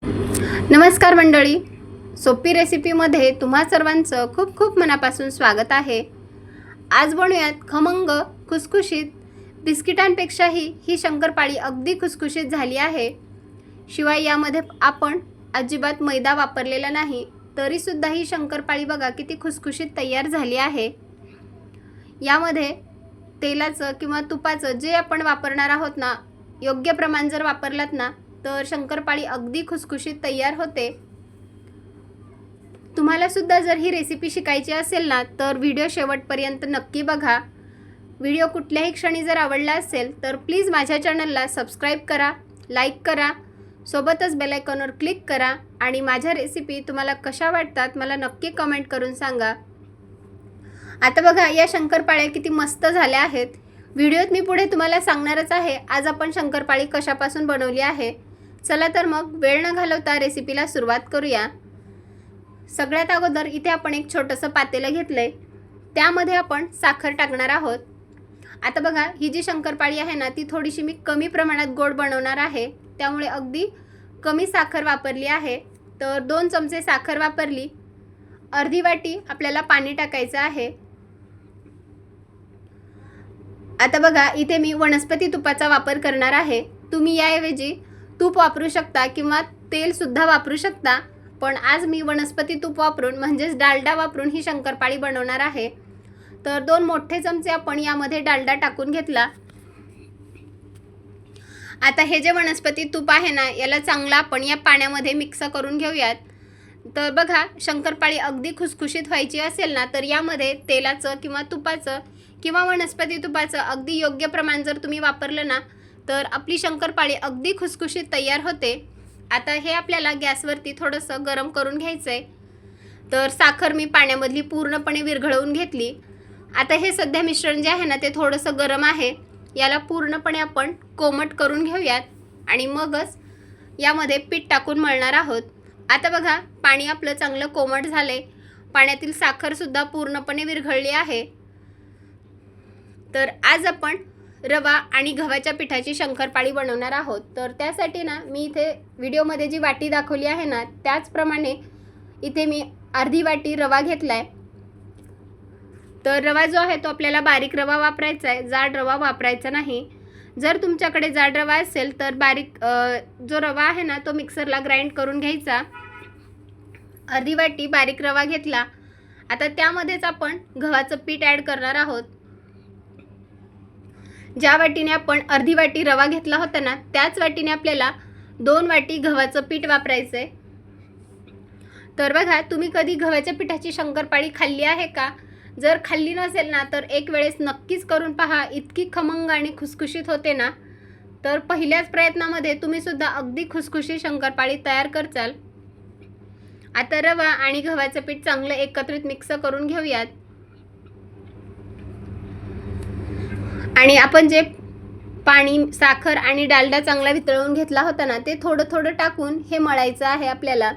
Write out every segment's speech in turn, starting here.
नमस्कार मंडळी, सोपी रेसिपीमध्ये तुम्हा सर्वांचं खूप खूप मनापासून स्वागत आहे। आज बनवूयात खमंग खुसखुशीत बिस्किटांपेक्षाही ही शंकरपाळी अगदी खुसखुशीत झाली आहे। शिवाय यामध्ये आपण अजिबात मैदा वापरलेला नाही, तरी सुद्धा ही शंकरपाळी बघा किती खुसखुशीत तयार झाली आहे। यामध्ये तेलाचं किंवा तुपाचं जे आपण वापरणार आहोत ना, योग्य प्रमाण जर वापरलात ना तर शंकरपाळी अगदी खुसखुशीत तयार होते। तुम्हाला सुद्धा जर ही रेसिपी शिकायची असेल ना तर व्हिडिओ शेवटपर्यंत नक्की बघा। व्हिडिओ कुठल्याही क्षणी जर आवडला असेल तर प्लीज माझ्या चॅनलला सबस्क्राइब करा, लाईक करा, सोबतच बेल आयकॉनवर क्लिक करा आणि माझ्या रेसिपी तुम्हाला कशा वाटतात मला नक्की कमेंट करून सांगा। आता बघा या शंकरपाळ्या किती मस्त झाल्या आहेत। व्हिडिओत मी पुढे तुम्हाला सांगणारच आहे आज आपण शंकरपाळी कशापासून बनवली आहे। चला तर मग वेळ न घालवता रेसिपीला सुरुवात करूया। सगळ्यात अगोदर इथे आपण एक छोटंसं पातेलं घेतलंय, त्यामध्ये आपण साखर टाकणार आहोत। आता बघा ही जी शंकरपाळी आहे ना ती थोडीशी मी कमी प्रमाणात गोड बनवणार आहे, त्यामुळे अगदी कमी साखर वापरली आहे। तर 2 चमचे साखर वापरली, अर्धी वाटी आपल्याला पाणी टाकायचं आहे। आता बघा इथे मी वनस्पती तुपाचा वापर करणार आहे। तुम्ही याऐवजी तूप वापरू शकता किंवा तेल सुद्धा वापरू शकता, पण आज मी वनस्पती तूप वापरून म्हणजेच डालडा वापरून ही शंकरपाळी बनवणार आहे। तर 2 मोठे चमचे आपण यामध्ये डालडा टाकून घेतला। आता हे जे वनस्पती तूप आहे ना याला चांगलं आपण या पाण्यामध्ये मिक्स करून घेऊयात। तर बघा शंकरपाळी अगदी खुसखुशीत व्हायची असेल ना तर यामध्ये तेलाचं किंवा तुपाचं किंवा वनस्पती तुपाचं अगदी योग्य प्रमाण जर तुम्ही वापरलं ना तर आपली शंकरपाळी अगदी खुसखुशीत तयार होते। आता हे आपल्याला गॅसवरती थोडंसं गरम करून घ्यायचं आहे। तर साखर मी पाण्यामधली पूर्णपणे विरघळवून घेतली। आता हे सध्या मिश्रण जे आहे ना ते थोडंसं गरम आहे, याला पूर्णपणे आपण कोमट करून घेऊयात आणि मगच यामध्ये पीठ टाकून मळणार आहोत। आता बघा पाणी आपलं चांगलं कोमट झाले, पाण्यातील साखरसुद्धा पूर्णपणे विरघळली आहे। तर आज आपण रवा आणि गव्हाच्या पिठाची शंकरपाळी बनवणार आहोत। तर त्यासाठी ना मी इथे व्हिडिओमध्ये जी वाटी दाखवली आहे ना त्याचप्रमाणे इथे मी अर्धी वाटी रवा घेतलाय। तर रवा जो आहे तो आपल्याला बारीक रवा वापरायचा आहे, जाड रवा वापरायचा नाही। जर तुमच्याकडे जाड रवा असेल तर बारीक जो रवा आहे ना तो मिक्सरला ग्राइंड करून घ्यायचा। अर्धी वाटी बारीक रवा घेतला। आता त्यामध्येच आपण गव्हाचं पीठ ॲड करणार आहोत। ज्या वाटीने आपण अर्धी वाटी रवा घेतला होता ना त्याच वाटीने आपल्याला 2 वाटी गव्हाचं पीठ वापरायचं आहे। तर बघा तुम्ही कधी गव्हाच्या पिठाची शंकरपाळी खाल्ली आहे का? जर खाल्ली नसेल ना तर एक वेळेस नक्कीच करून पहा, इतकी खमंग आणि खुसखुशीत होते ना। तर पहिल्याच प्रयत्नामध्ये तुम्ही सुद्धा अगदी खुसखुशीत शंकरपाळी तयार करचाल। आता रवा आणि गव्हाचं पीठ चांगलं एकत्रित मिक्स करून घेऊयात आणि आपण जे पाणी, साखर आणि डालडा चांगला वितळवून घेतला होता ना ते थोडं थोडं टाकून हे मळायचं आहे आपल्याला।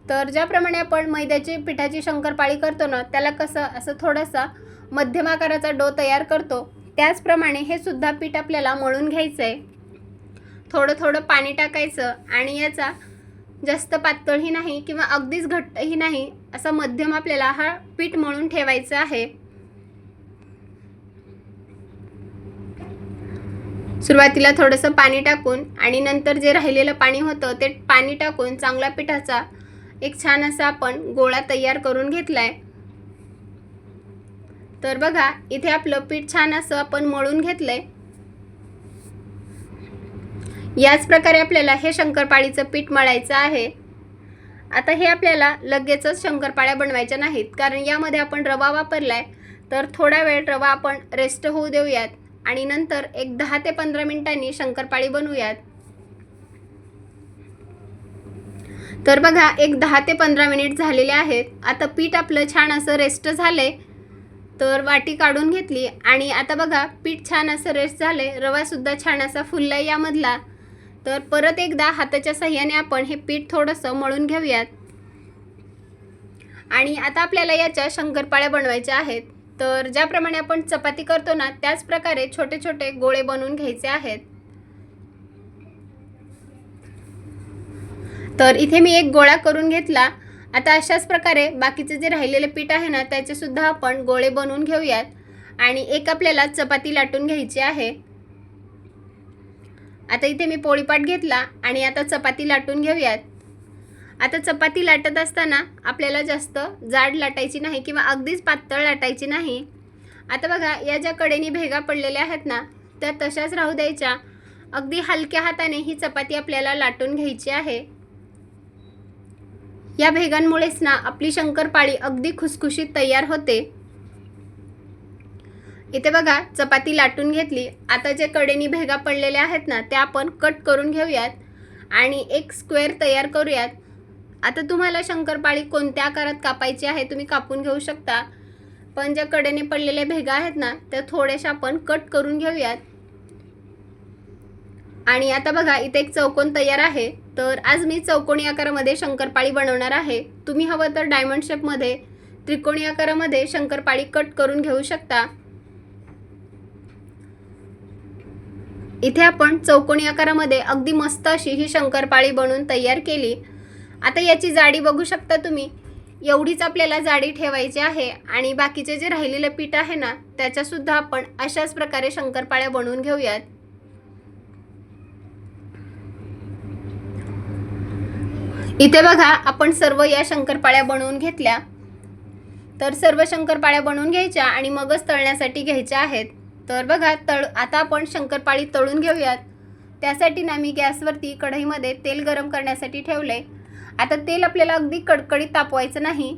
तर ज्याप्रमाणे आपण मैद्याची पिठाची शंकरपाळी करतो ना त्याला कसं असं थोडासा मध्यम आकाराचा डो तयार करतो, त्याचप्रमाणे हे सुद्धा पीठ आपल्याला मळून घ्यायचं आहे। थोडं थोडं पाणी टाकायचं आणि याचा जास्त पातळही नाही किंवा अगदीच घट्टही नाही, असा मध्यम आपल्याला हा पीठ मळून ठेवायचं आहे। सुरुवातीला थोडंसं पाणी टाकून आणि नंतर जे राहिलेलं पाणी होतं ते पाणी टाकून चांगला पिठाचा एक छान असा आपण गोळा तयार करून घेतलाय। तर बघा इथे आपलं पीठ छान असं आपण मळून घेतलंय। याच प्रकारे आपल्याला हे शंकरपाळीचं पीठ मळायचं आहे। आता हे आपल्याला लगेचच शंकरपाळ्या बनवायच्या नाहीत, कारण यामध्ये आपण रवा वापरलाय। तर थोडा वेळ रवा आपण रेस्ट होऊ देऊयात आणि नंतर एक 10 ते 15 मिनिटांनी शंकरपाळी बनवूयात। तर बघा एक 10 ते 15 मिनिट झालेले आहेत। आता पीठ आपलं छान असं रेस्ट झाले, तर वाटी काढून घेतली आणि आता बघा पीठ छान असं रेस्ट झाले, रवा सुद्धा छान असा फुललाय यामधला। तर परत एकदा हाताच्या साहाय्याने आपण हे पीठ थोडंसं मळून घेऊयात आणि आता आपल्याला याच्या शंकरपाळ्या बनवायच्या आहेत। तर ज्याप्रमाणे आपण चपाती करतो ना त्याच प्रकारे छोटे छोटे गोळे बनवून घ्यायचे आहेत। तर इथे मी एक गोळा करून घेतला। आता अशाच प्रकारे बाकीचे जे राहिलेले पीठ आहे ना त्याचे सुद्धा आपण गोळे बनवून घेऊयात आणि एक आपल्याला चपाती लाटून घ्यायची आहे। आता इथे मी पोळीपाट घेतला आणि आता चपाती लाटून घेऊयात। आता चपाती लाटत असताना आपल्याला जास्त जाड लाटायची नाही किंवा अगदीच पातळ लाटायची नाही। आता बघा या ज्या कडेने भेगा पडलेल्या आहेत ना त्या तशाच राहू द्यायच्या। अगदी हलक्या हाताने ही चपाती आपल्याला लाटून घ्यायची आहे। या भेगांमुळेच ना आपली शंकरपाळी अगदी खुसखुशीत तयार होते। इथे बघा चपाती लाटून घेतली। आता जे कडेने भेगा पडलेल्या आहेत ना त्या आपण कट करून घेऊयात आणि एक स्क्वेअर तयार करूयात। आता तुम्हाला शंकरपाळी कोणत्या आकारात कापायची आहे तुम्ही कापून घेऊ शकता, पण ज्या कडेने पडलेल्या भेगा आहेत ना त्या थोड्याशा आपण कट करून घेऊयात। आणि आता बघा इथे एक चौकोन तयार आहे। तर आज मी चौकोनी आकारामध्ये शंकरपाळी बनवणार आहे। तुम्ही हवं तर डायमंड शेपमध्ये त्रिकोणी आकारामध्ये शंकरपाळी कट करून घेऊ शकता। इथे आपण चौकोनी आकारामध्ये अगदी मस्त अशी ही शंकरपाळी बनवून तयार केली। आता याची जाडी बघू शकता तुम्ही, एवढीच आपल्याला जाडी ठेवायची आहे आणि बाकीचे जे राहिलेले पीठ आहे ना त्याच्या सुद्धा आपण अशाच प्रकारे शंकरपाळ्या बनवून घेऊयात। इथे बघा आपण सर्व या शंकरपाळ्या बनवून घेतल्या। तर सर्व शंकरपाळ्या बनवून घ्यायच्या आणि मगच तळण्यासाठी घ्यायच्या आहेत। तर बघा आता आपण शंकरपाळी तळून घेऊयात। त्यासाठी ना मी गॅसवरती कढईमध्ये तेल गरम करण्यासाठी ठेवले। आता तेल आपल्याला अगदी कडकडीत तापवायचं नाही,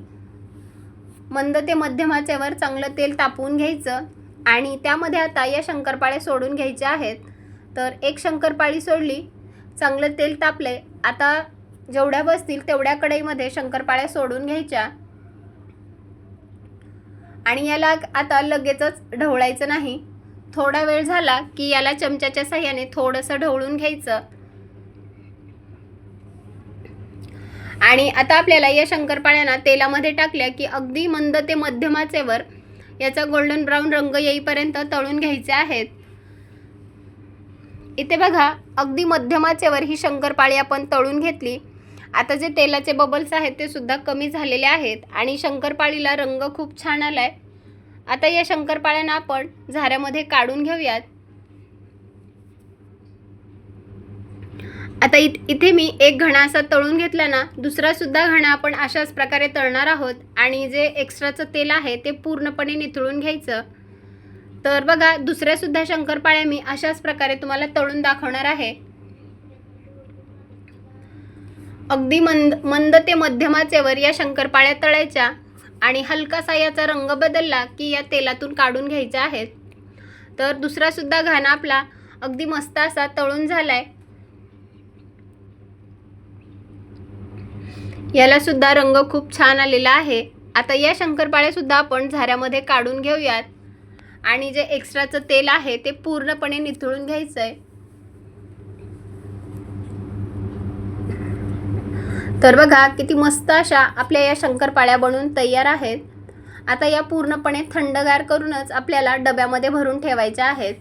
मंद ते मध्यम आचेवर चांगलं तेल तापवून घ्यायचं आणि त्यामध्ये आता या शंकरपाळ्या सोडून घ्यायच्या आहेत। तर एक शंकरपाळी सोडली, चांगलं तेल तापले। आता जेवढ्या बसतील तेवढ्या कढईमध्ये शंकरपाळ्या सोडून घ्यायच्या आणि याला आता लगेचच ढवळायचं नाही। थोडा वेळ झाला की याला चमच्याच्या साहाय्याने थोडंसं ढवळून घ्यायचं आणि आता आपल्याला या शंकरपाळ्यांना तेलामध्ये टाकल्या की अगदी मंद ते मध्यम आचेवर याचा गोल्डन ब्राऊन रंग येईपर्यंत तळून घ्यायचे आहेत। इथे बघा अगदी मध्यम आचेवर ही शंकरपाळी आपण तळून घेतली। आता जे तेलाचे बबल्स आहेत ते सुद्धा कमी झालेले आहेत आणि शंकरपाळीला रंग खूप छान आलाय। आता या शंकरपाळ्यांना आपण झाऱ्यामध्ये काढून घेऊयात। आता इथे मी एक घणा असा तळून घेतला ना, दुसरा सुद्धा घणा आपण अशाच प्रकारे तळणार आहोत आणि जे एक्स्ट्राचं तेल आहे ते पूर्णपणे निथळून घ्यायचं। तर बघा दुसऱ्या सुद्धा शंकरपाळ्या मी अशाच प्रकारे तुम्हाला तळून दाखवणार आहे। अगदी मंद ते मध्यम आचेवर या शंकरपाळ्या तळायच्या आणि हलकासा याचा रंग बदलला की या तेलातून काढून घ्यायच्या आहेत। तर दुसरा सुद्धा घाना आपला अगदी मस्त असा तळून झालाय। याला सुद्धा रंग खूप छान आलेला आहे। आता या शंकरपाळ्या सुद्धा आपण झाऱ्यामध्ये काढून घेऊयात आणि जे एक्स्ट्राचं तेल आहे ते पूर्णपणे निथळून घ्यायचंय। तर बघा किती मस्त अशा आपल्या या शंकरपाळ्या बनवून तयार आहेत। आता या पूर्णपणे थंडगार करूनच आपल्याला डब्यामध्ये भरून ठेवायच्या आहेत।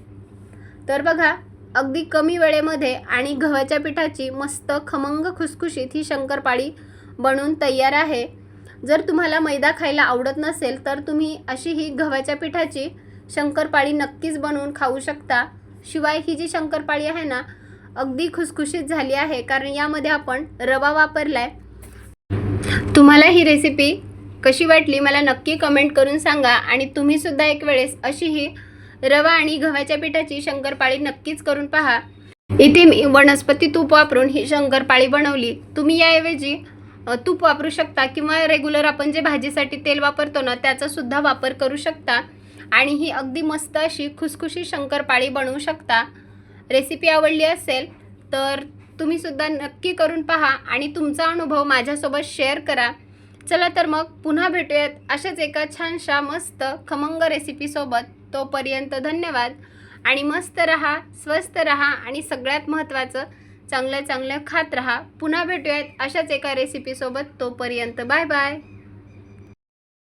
तर बघा अगदी कमी वेळेमध्ये आणि गव्हाच्या पिठाची मस्त खमंग खुसखुशीत ही शंकरपाळी बनवून तयार आहे। जर तुम्हाला मैदा खायला आवडत नसेल तर तुम्ही अशी ही गव्हाच्या पिठाची शंकरपाळी नक्कीच बनवून खाऊ शकता। शिवाय ही जी शंकरपाळी आहे ना अगदी खुसखुशीत झाली आहे कारण यामध्ये आपण रवा वापरलाय। तुम्हाला ही रेसिपी कशी वाटली मला नक्की कमेंट करून सांगा आणि तुम्ही सुद्धा एक वेळेस अशी ही रवा आणि गव्हाच्या पिठाची शंकरपाळी नक्कीच करून पहा। इथे मी वनस्पती तूप वापरून ही शंकरपाळी बनवली। तुम्ही याऐवजी तूप वापरू शकता किंवा रेग्युलर आपण जे भाजीसाठी तेल वापरतो ना त्याचा सुद्धा वापर करू शकता आणि ही अगदी मस्त अशी खुसखुशीत शंकरपाळी बनवू शकता। रेसिपी आवडली असेल तर तुम्ही सुद्धा नक्की करून पहा आणि तुमचा अनुभव माझ्यासोबत शेअर करा। चला तर मग पुन्हा भेटूयात अशाच एका छानशा मस्त खमंग रेसिपीसोबत। तोपर्यंत धन्यवाद आणि मस्त रहा, स्वस्थ रहा आणि सगळ्यात महत्त्वाचं चांगलं चांगलं खात रहा। पुन्हा भेटूयात अशाच एका रेसिपीसोबत। तोपर्यंत बाय बाय।